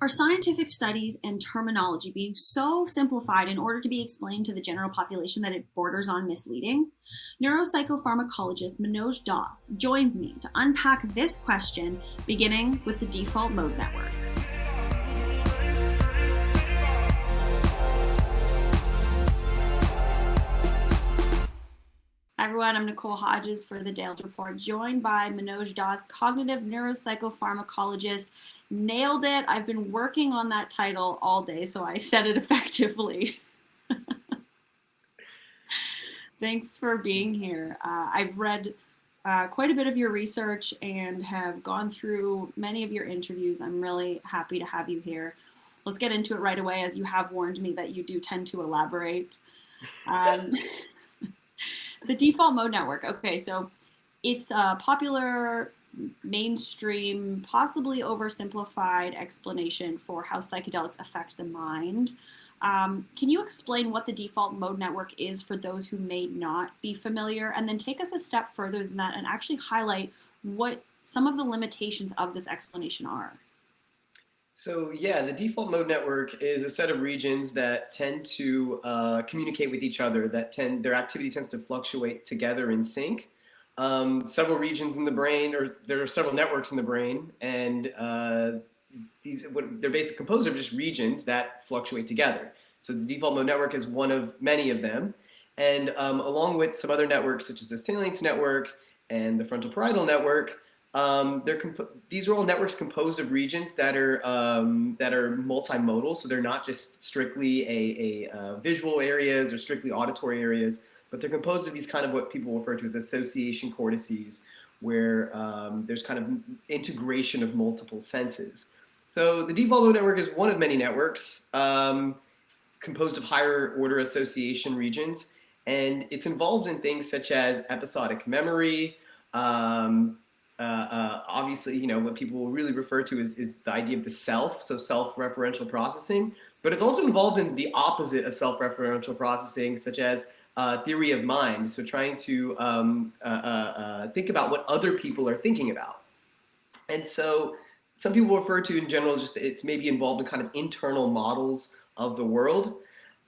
Are scientific studies and terminology being so simplified in order to be explained to the general population that it borders on misleading? Neuropsychopharmacologist Manoj Doss joins me to unpack this question, beginning with the default mode network. Hi everyone, I'm Nicole Hodges for the Dales Report, joined by Manoj Doss, cognitive neuropsychopharmacologist. Nailed it. I've been working on that title all day, so I said it effectively. Thanks for being here. I've read quite a bit of your research and have gone through many of your interviews. I'm really happy to have you here. Let's get into it right away, as you have warned me that you do tend to elaborate. The default mode network. Okay, so it's a popular, mainstream, possibly oversimplified explanation for how psychedelics affect the mind. Can you explain what the default mode network is for those who may not be familiar, and then take us a step further than that and actually highlight what some of the limitations of this explanation are? So yeah, the default mode network is a set of regions that tend to communicate with each other, their activity tends to fluctuate together in sync. Several regions in the brain, or there are several networks in the brain, and they're basically composed of just regions that fluctuate together. So the default mode network is one of many of them. And along with some other networks, such as the salience network and the frontal parietal network, these are all networks composed of regions that are multimodal, so they're not just strictly a visual areas or strictly auditory areas, but they're composed of these kind of what people refer to as association cortices, where there's kind of integration of multiple senses. So the default mode network is one of many networks composed of higher order association regions, and it's involved in things such as episodic memory. Obviously, what people will really refer to is the idea of the self, so self-referential processing, but it's also involved in the opposite of self-referential processing, such as theory of mind, so trying to think about what other people are thinking about. And so some people refer to, in general, just it's maybe involved in kind of internal models of the world.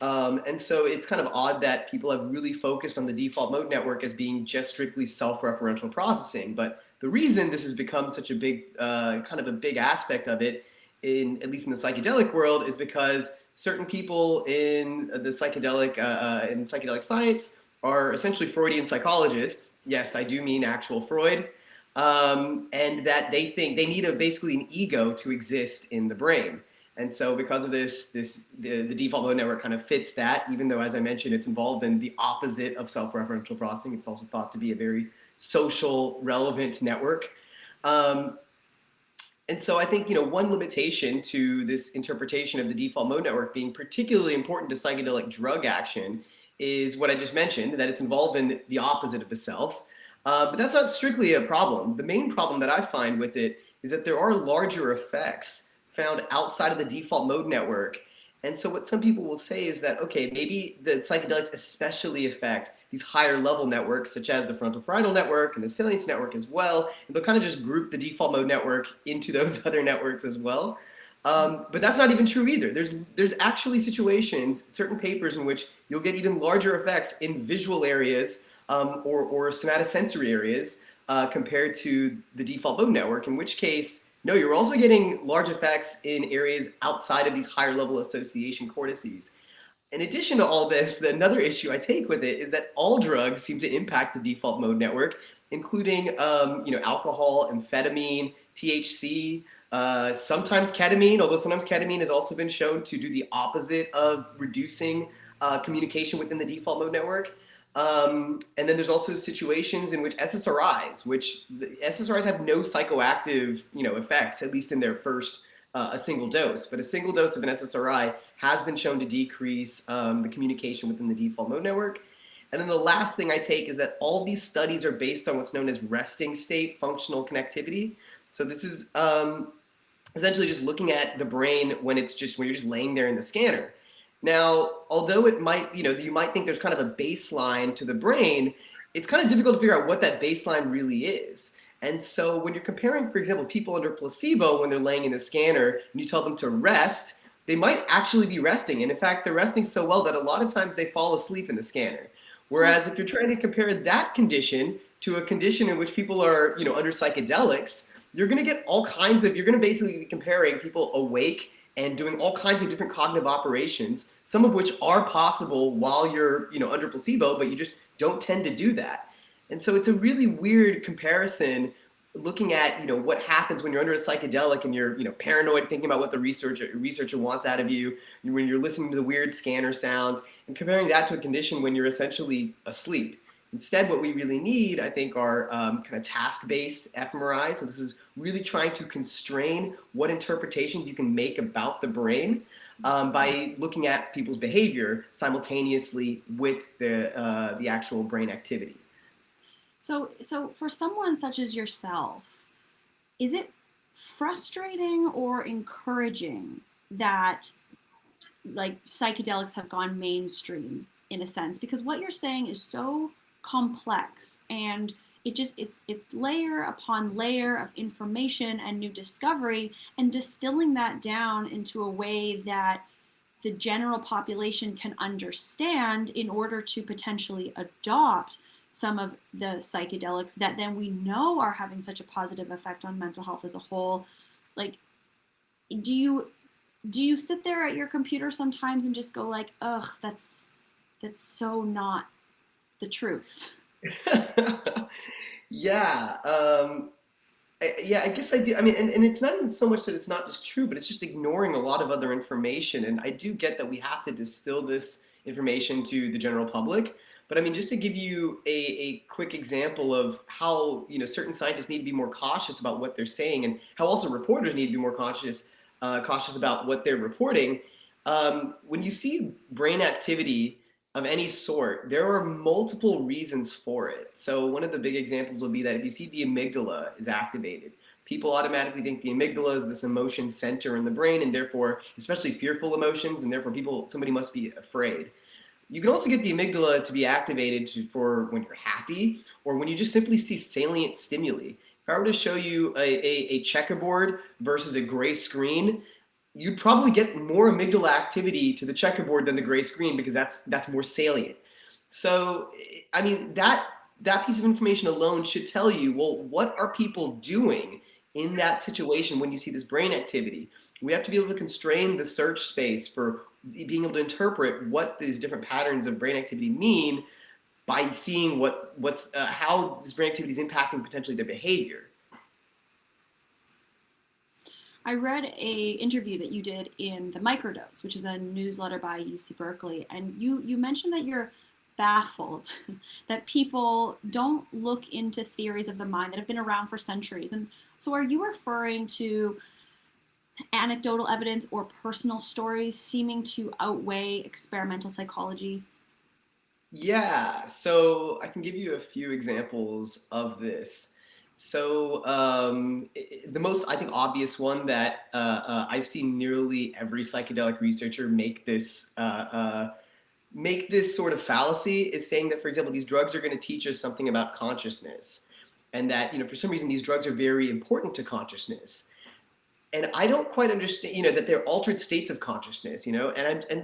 And so it's kind of odd that people have really focused on the default mode network as being just strictly self-referential processing. But the reason this has become such a big, kind of a big aspect of it, at least in the psychedelic world, is because certain people in the psychedelic science are essentially Freudian psychologists. Yes, I do mean actual Freud. And that they think they need basically an ego to exist in the brain. And so because of this, the default mode network kind of fits that, even though, as I mentioned, it's involved in the opposite of self-referential processing. It's also thought to be a very social, relevant network. And so I think, one limitation to this interpretation of the default mode network being particularly important to psychedelic drug action is what I just mentioned, that it's involved in the opposite of the self. But that's not strictly a problem. The main problem that I find with it is that there are larger effects found outside of the default mode network. And so what some people will say is that, okay, maybe the psychedelics especially affect these higher level networks, such as the frontal parietal network and the salience network as well. And they'll kind of just group the default mode network into those other networks as well. But that's not even true either. There's actually situations, certain papers, in which you'll get even larger effects in visual areas or somatosensory areas compared to the default mode network, in which case, no, you're also getting large effects in areas outside of these higher level association cortices. In addition to all this, another issue I take with it is that all drugs seem to impact the default mode network, including alcohol, amphetamine, THC, sometimes ketamine, although sometimes ketamine has also been shown to do the opposite of reducing communication within the default mode network. And then there's also situations in which SSRIs have no psychoactive, effects, at least in their first a single dose. But a single dose of an SSRI has been shown to decrease the communication within the default mode network. And then the last thing I take is that all these studies are based on what's known as resting state functional connectivity. So this is essentially just looking at the brain when you're just laying there in the scanner. Now, although it might, you might think there's kind of a baseline to the brain, it's kind of difficult to figure out what that baseline really is. And so when you're comparing, for example, people under placebo when they're laying in the scanner and you tell them to rest, they might actually be resting. And in fact, they're resting so well that a lot of times they fall asleep in the scanner. Whereas if you're trying to compare that condition to a condition in which people are, under psychedelics, you're going to get all kinds of, you're going to basically be comparing people awake and doing all kinds of different cognitive operations, some of which are possible while you're, under placebo, but you just don't tend to do that. And so it's a really weird comparison looking at, what happens when you're under a psychedelic and you're, paranoid, thinking about what the researcher wants out of you, when you're listening to the weird scanner sounds, and comparing that to a condition when you're essentially asleep. Instead, what we really need, I think, are kind of task-based fMRI. So this is really trying to constrain what interpretations you can make about the brain by looking at people's behavior simultaneously with the actual brain activity. So for someone such as yourself, is it frustrating or encouraging that like psychedelics have gone mainstream in a sense? Because what you're saying is so complex, and it's layer upon layer of information and new discovery, and distilling that down into a way that the general population can understand in order to potentially adopt some of the psychedelics that then we know are having such a positive effect on mental health as a whole. Like, do you sit there at your computer sometimes and just go like, ugh, that's so not the truth? Yeah. I guess I do. I mean, and it's not even so much that it's not just true, but it's just ignoring a lot of other information. And I do get that we have to distill this information to the general public. But I mean, just to give you a quick example of how, certain scientists need to be more cautious about what they're saying, and how also reporters need to be more cautious about what they're reporting. When you see brain activity of any sort, there are multiple reasons for it. So one of the big examples will be that if you see the amygdala is activated, people automatically think the amygdala is this emotion center in the brain, and therefore, especially fearful emotions, and therefore somebody must be afraid. You can also get the amygdala to be activated for when you're happy, or when you just simply see salient stimuli. If I were to show you a checkerboard versus a gray screen, you'd probably get more amygdala activity to the checkerboard than the gray screen, because that's more salient. So, I mean, that piece of information alone should tell you, well, what are people doing in that situation when you see this brain activity? We have to be able to constrain the search space for being able to interpret what these different patterns of brain activity mean by seeing how this brain activity is impacting potentially their behavior. I read a interview that you did in the Microdose, which is a newsletter by UC Berkeley, and you mentioned that you're baffled that people don't look into theories of the mind that have been around for centuries. And so are you referring to anecdotal evidence or personal stories seeming to outweigh experimental psychology? Yeah, so I can give you a few examples of this. So the most, I think, obvious one that I've seen nearly every psychedelic researcher make this sort of fallacy is saying that, for example, these drugs are going to teach us something about consciousness, and that, for some reason these drugs are very important to consciousness. And I don't quite understand, that they're altered states of consciousness, and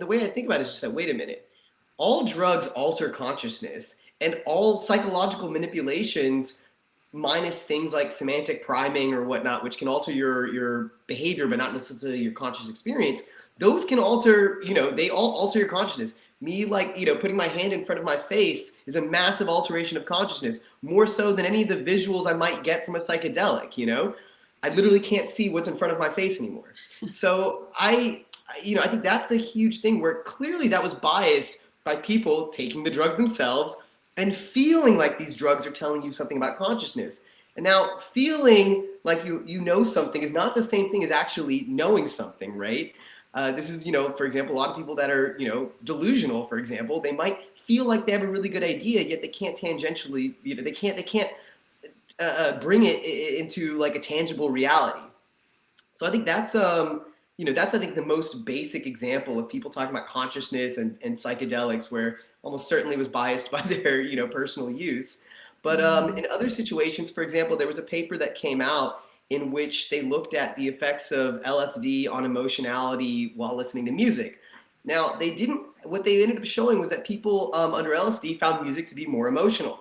the way I think about it is just that, wait a minute, all drugs alter consciousness, and all psychological manipulations, minus things like semantic priming or whatnot, which can alter your behavior but not necessarily your conscious experience, those can alter, they all alter your consciousness. Me, like, putting my hand in front of my face is a massive alteration of consciousness, more so than any of the visuals I might get from a psychedelic. I literally can't see what's in front of my face anymore. So I think that's a huge thing where clearly that was biased by people taking the drugs themselves and feeling like these drugs are telling you something about consciousness. And now feeling like you know something is not the same thing as actually knowing something, right? This is, for example, a lot of people that are, delusional, for example, they might feel like they have a really good idea, yet they can't tangentially, they can't bring it into like a tangible reality. So I think that's that's, I think, the most basic example of people talking about consciousness and psychedelics, where almost certainly was biased by their personal use. But Mm. in other situations, for example, there was a paper that came out in which they looked at the effects of LSD on emotionality while listening to music. Now, what they ended up showing was that people under LSD found music to be more emotional.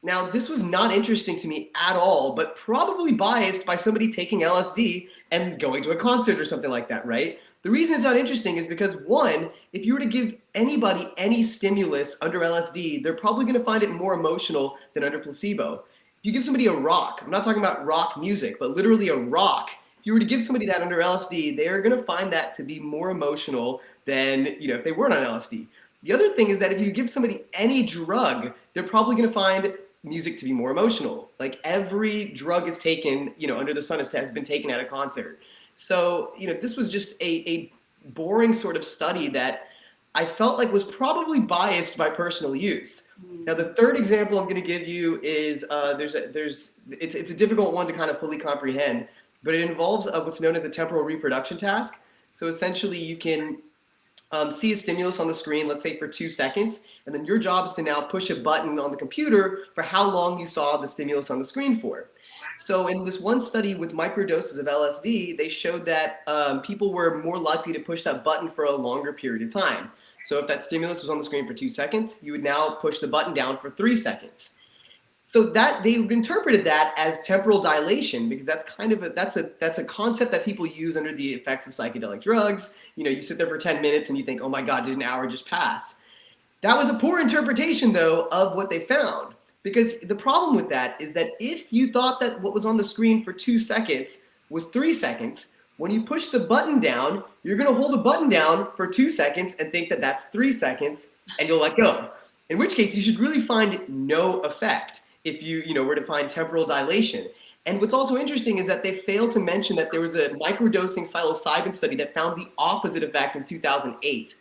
Now, this was not interesting to me at all, but probably biased by somebody taking LSD and going to a concert or something like that, right? The reason it's not interesting is because, one, if you were to give anybody any stimulus under LSD, they're probably going to find it more emotional than under placebo. If you give somebody a rock, I'm not talking about rock music, but literally a rock, if you were to give somebody that under LSD, they're going to find that to be more emotional than, if they weren't on LSD. The other thing is that if you give somebody any drug, they're probably going to find music to be more emotional. Like every drug is taken, under the sun has been taken at a concert. So, this was just a boring sort of study that I felt like was probably biased by personal use. Now, the third example I'm going to give you is it's a difficult one to kind of fully comprehend, but it involves what's known as a temporal reproduction task. So essentially, you can see a stimulus on the screen, let's say for 2 seconds, and then your job is to now push a button on the computer for how long you saw the stimulus on the screen for. So in this one study with microdoses of LSD, they showed that people were more likely to push that button for a longer period of time. So if that stimulus was on the screen for 2 seconds, you would now push the button down for 3 seconds. So that they interpreted that as temporal dilation, because that's kind of that's a concept that people use under the effects of psychedelic drugs. You sit there for 10 minutes and you think, oh my God, did an hour just pass? That was a poor interpretation, though, of what they found. Because the problem with that is that if you thought that what was on the screen for 2 seconds was 3 seconds, when you push the button down, you're going to hold the button down for 2 seconds and think that that's 3 seconds, and you'll let go. In which case, you should really find no effect if you were to find temporal dilation. And what's also interesting is that they failed to mention that there was a microdosing psilocybin study that found the opposite effect in 2008.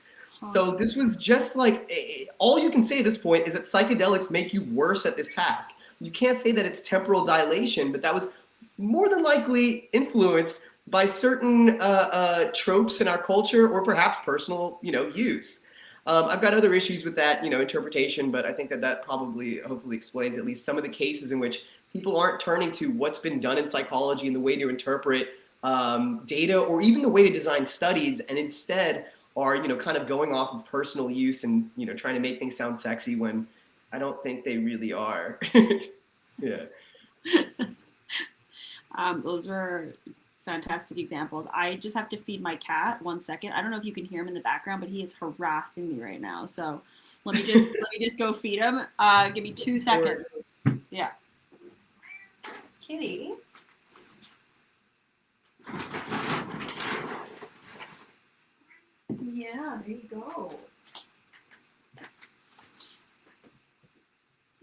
So this was just like, all you can say at this point is that psychedelics make you worse at this task. You can't say that it's temporal dilation, but that was more than likely influenced by certain tropes in our culture, or perhaps personal, use. I've got other issues with that, interpretation, but I think that probably, hopefully, explains at least some of the cases in which people aren't turning to what's been done in psychology and the way to interpret data, or even the way to design studies, and instead are, kind of going off of personal use and, trying to make things sound sexy when I don't think they really are. Yeah. Those were fantastic examples. I just have to feed my cat 1 second. I don't know if you can hear him in the background, but he is harassing me right now. So let me just go feed him. Give me 2 seconds. Yeah. Kitty. Yeah, there you go. All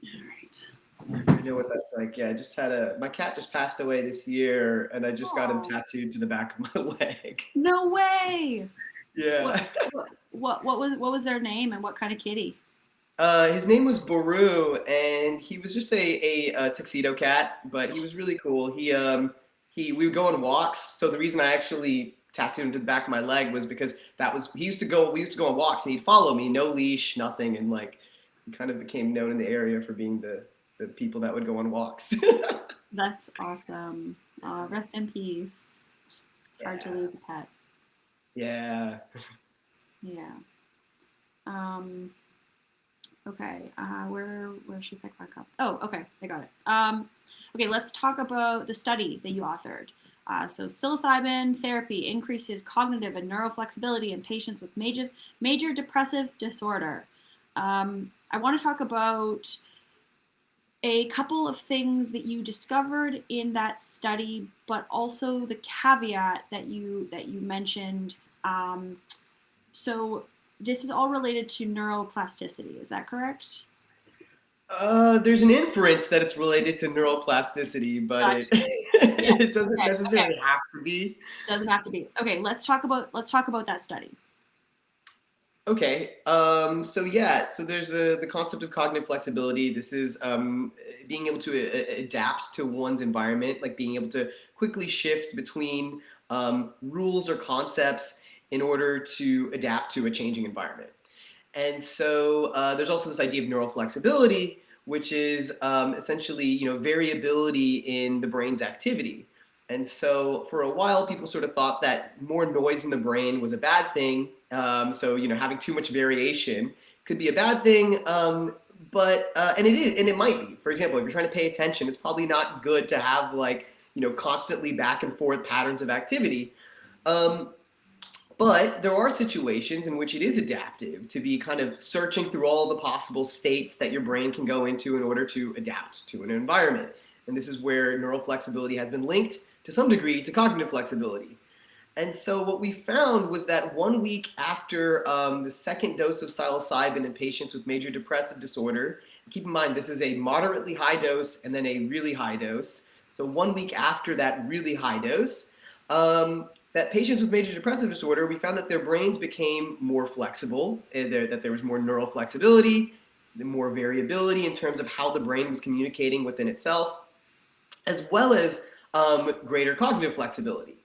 right. I know what that's like. Yeah, I just had my cat just passed away this year, and I just got him tattooed to the back of my leg. No way. Yeah. What was their name, and what kind of kitty? His name was Baru, and he was just a tuxedo cat, but he was really cool. We would go on walks. So the reason I actually tattooed him to the back of my leg was because we used to go on walks, and he'd follow me, no leash, nothing, and like he kind of became known in the area for being the people that would go on walks. That's awesome. Rest in peace. It's hard to lose a pet. Yeah. Yeah. Okay. Where should I pick back up? Oh, okay. I got it. Okay, let's talk about the study that you authored. So psilocybin therapy increases cognitive and neuroflexibility in patients with major depressive disorder. I want to talk about a couple of things that you discovered in that study, but also the caveat that you mentioned. So this is all related to neuroplasticity. Is that correct? There's an inference that it's related to neuroplasticity, but Gotcha. it doesn't necessarily have to be. Doesn't have to be. Okay, let's talk about that study. Okay. So there's the concept of cognitive flexibility. This is being able to adapt to one's environment, like being able to quickly shift between rules or concepts in order to adapt to a changing environment. And so there's also this idea of neural flexibility, which is essentially, variability in the brain's activity. And so for a while, people sort of thought that more noise in the brain was a bad thing. So, having too much variation could be a bad thing. And it is, and it might be. For example, if you're trying to pay attention, it's probably not good to have constantly back and forth patterns of activity. But there are situations in which it is adaptive to be kind of searching through all the possible states that your brain can go into in order to adapt to an environment. And this is where neural flexibility has been linked to some degree to cognitive flexibility. And so what we found was that 1 week after the second dose of psilocybin in patients with major depressive disorder, keep in mind this is a moderately high dose and then a really high dose. So 1 week after that really high dose, that patients with major depressive disorder, we found that their brains became more flexible, that there was more neural flexibility, more variability in terms of how the brain was communicating within itself, as well as greater cognitive flexibility.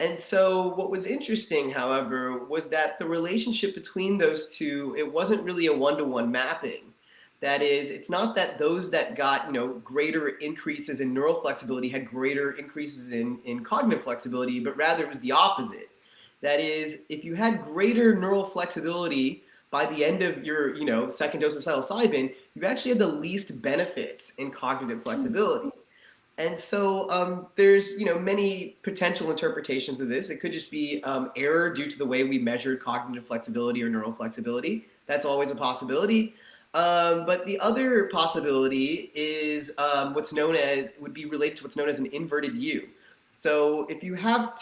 And so what was interesting, however, was that the relationship between those two, it wasn't really a one-to-one mapping. That is, it's not that those that got greater increases in neural flexibility had greater increases in cognitive flexibility, but rather it was the opposite. That is, if you had greater neural flexibility by the end of your second dose of psilocybin, you actually had the least benefits in cognitive flexibility. And so there's many potential interpretations of this. It could just be error due to the way we measured cognitive flexibility or neural flexibility. That's always a possibility. But the other possibility is would be related to what's known as an inverted U. So if you have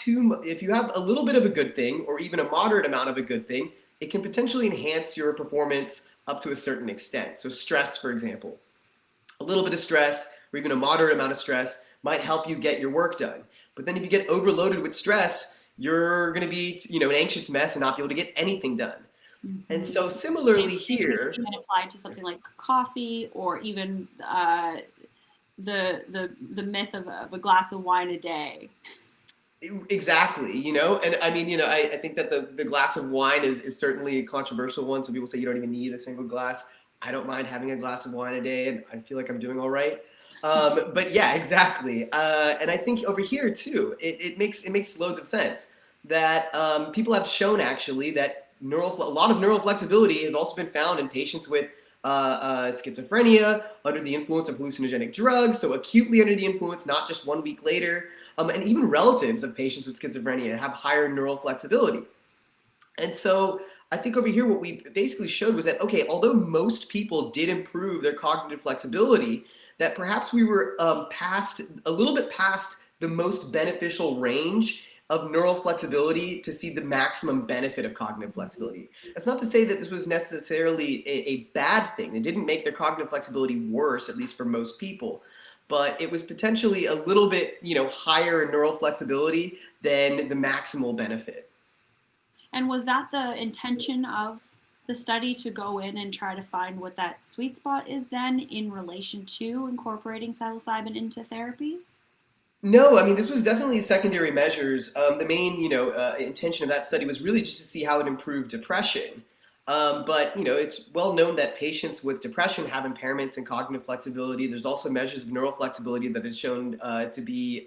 a little bit of a good thing or even a moderate amount of a good thing, it can potentially enhance your performance up to a certain extent. So stress, for example, a little bit of stress or even a moderate amount of stress might help you get your work done. But then if you get overloaded with stress, you're going to be an anxious mess and not be able to get anything done. Mm-hmm. And so similarly here, can apply to something like coffee or even the myth of a glass of wine a day. Exactly, and I mean, I think that the glass of wine is certainly a controversial one. Some people say you don't even need a single glass. I don't mind having a glass of wine a day, and I feel like I'm doing all right. But yeah, exactly. And I think over here too, it makes loads of sense that people have shown actually that a lot of neural flexibility has also been found in patients with schizophrenia under the influence of hallucinogenic drugs, so acutely under the influence, not just 1 week later, and even relatives of patients with schizophrenia have higher neural flexibility. And so I think over here what we basically showed was that, okay, although most people did improve their cognitive flexibility, that perhaps we were a little bit past the most beneficial range of neural flexibility to see the maximum benefit of cognitive flexibility. That's not to say that this was necessarily a bad thing. It didn't make their cognitive flexibility worse, at least for most people. But it was potentially a little bit, higher in neural flexibility than the maximal benefit. And was that the intention of the study, to go in and try to find what that sweet spot is then in relation to incorporating psilocybin into therapy? No, I mean, this was definitely secondary measures. The main, intention of that study was really just to see how it improved depression. But it's well known that patients with depression have impairments in cognitive flexibility. There's also measures of neural flexibility that have shown to be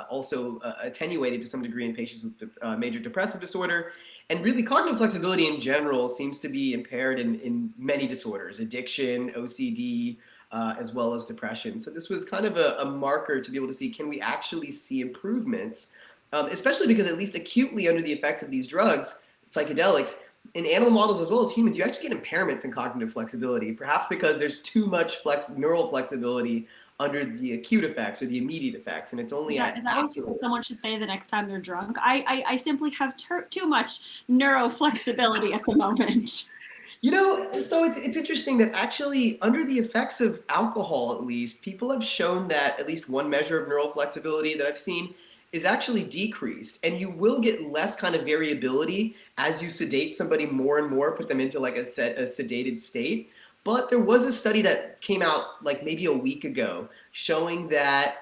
also attenuated to some degree in patients with major depressive disorder. And really, cognitive flexibility in general seems to be impaired in many disorders: addiction, OCD, as well as depression. So this was kind of a marker to be able to see, can we actually see improvements, especially because at least acutely under the effects of these drugs, psychedelics, in animal models as well as humans, you actually get impairments in cognitive flexibility, perhaps because there's too much neural flexibility under the acute effects or the immediate effects, and it's only is that what someone should say the next time they're drunk? I simply have too much neuroflexibility at the moment. So it's interesting that actually under the effects of alcohol, at least, people have shown that at least one measure of neural flexibility that I've seen is actually decreased, and you will get less kind of variability as you sedate somebody more and more, put them into like a sedated state. But there was a study that came out like maybe a week ago showing that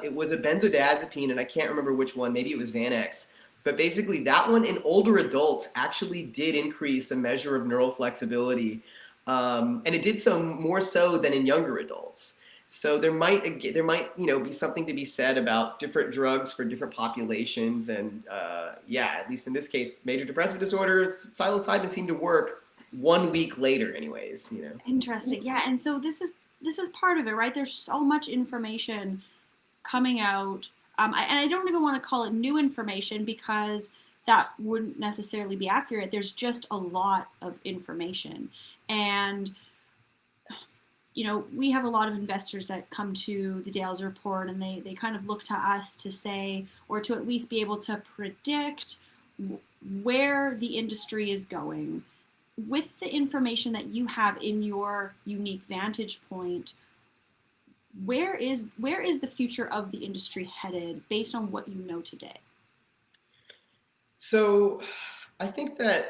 it was a benzodiazepine, and I can't remember which one, maybe it was Xanax. But basically that one in older adults actually did increase a measure of neural flexibility. And it did so more so than in younger adults. So there might be something to be said about different drugs for different populations, and at least in this case, major depressive disorders, psilocybin seemed to work 1 week later, anyways. Interesting. Yeah, and so this is part of it, right? There's so much information coming out, and I don't even want to call it new information because that wouldn't necessarily be accurate. There's just a lot of information, and we have a lot of investors that come to the Dales report, and they kind of look to us to say, or to at least be able to predict where the industry is going. With the information that you have in your unique vantage point, where is the future of the industry headed based on what you know today? So I think that,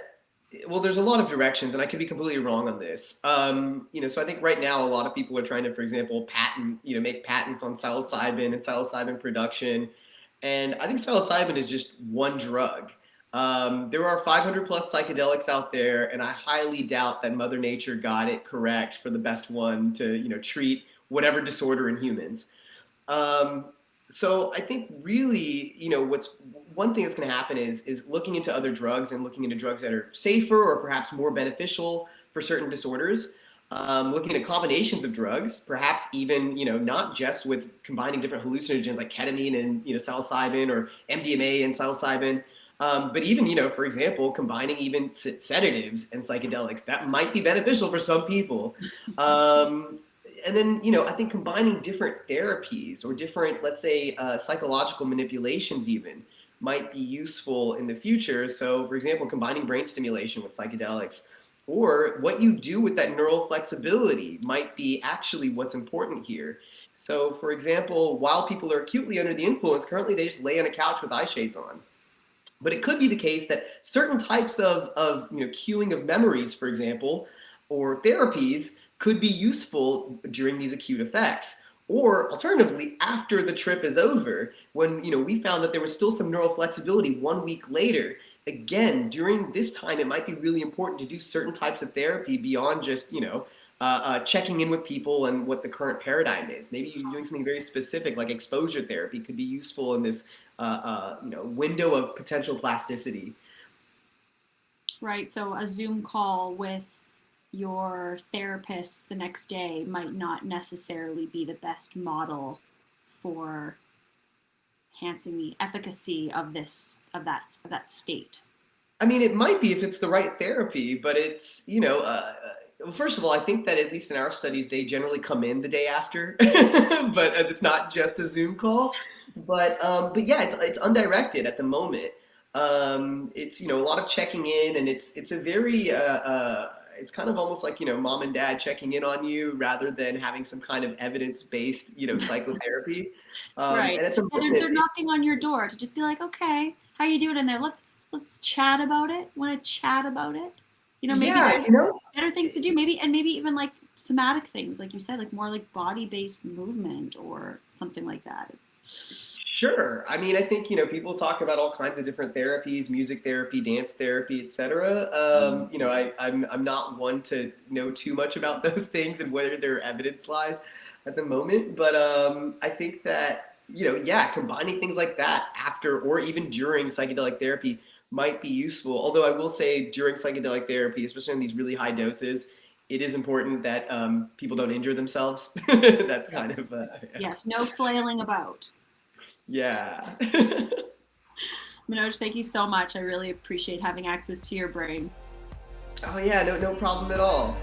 well, there's a lot of directions, and I could be completely wrong on this. So I think right now a lot of people are trying to, for example, make patents on psilocybin and psilocybin production. And I think psilocybin is just one drug. There are 500 plus psychedelics out there, and I highly doubt that Mother Nature got it correct for the best one to, treat whatever disorder in humans. So I think really, what's one thing that's going to happen is looking into other drugs and looking into drugs that are safer or perhaps more beneficial for certain disorders. Looking at combinations of drugs, perhaps even, not just with combining different hallucinogens like ketamine and, psilocybin, or MDMA and psilocybin, but even, for example, combining even sedatives and psychedelics, that might be beneficial for some people. And then, I think combining different therapies or different, let's say, psychological manipulations even might be useful in the future. So, for example, combining brain stimulation with psychedelics, or what you do with that neural flexibility might be actually what's important here. So, for example, while people are acutely under the influence, currently they just lay on a couch with eye shades on. But it could be the case that certain types of cueing of memories, for example, or therapies could be useful during these acute effects. Or alternatively, after the trip is over, when we found that there was still some neural flexibility 1 week later. Again, during this time, it might be really important to do certain types of therapy beyond just checking in with people and what the current paradigm is. Maybe you're doing something very specific, like exposure therapy, could be useful in this window of potential plasticity. Right. So a Zoom call with your therapist the next day might not necessarily be the best model for enhancing the efficacy of that state. I mean, it might be if it's the right therapy, but it's well, first of all, I think that at least in our studies, they generally come in the day after, but it's not just a Zoom call. But yeah, it's undirected at the moment. It's a lot of checking in, and it's a very it's kind of almost like mom and dad checking in on you rather than having some kind of evidence-based psychotherapy. Right. And at the moment, they're knocking on your door to just be like, okay, how you doing in there? Let's chat about it. Want to chat about it? Maybe better things to do. Maybe even like somatic things, like you said, like more like body-based movement or something like that. Sure. I mean, I think, people talk about all kinds of different therapies, music therapy, dance therapy, etc. I'm not one to know too much about those things and where their evidence lies at the moment. But I think that, combining things like that after or even during psychedelic therapy might be useful. Although I will say during psychedelic therapy, especially in these really high doses, it is important that people don't injure themselves. That's kind of... Yes, no flailing about. Yeah. Manoj, thank you so much. I really appreciate having access to your brain. Oh yeah, no problem at all.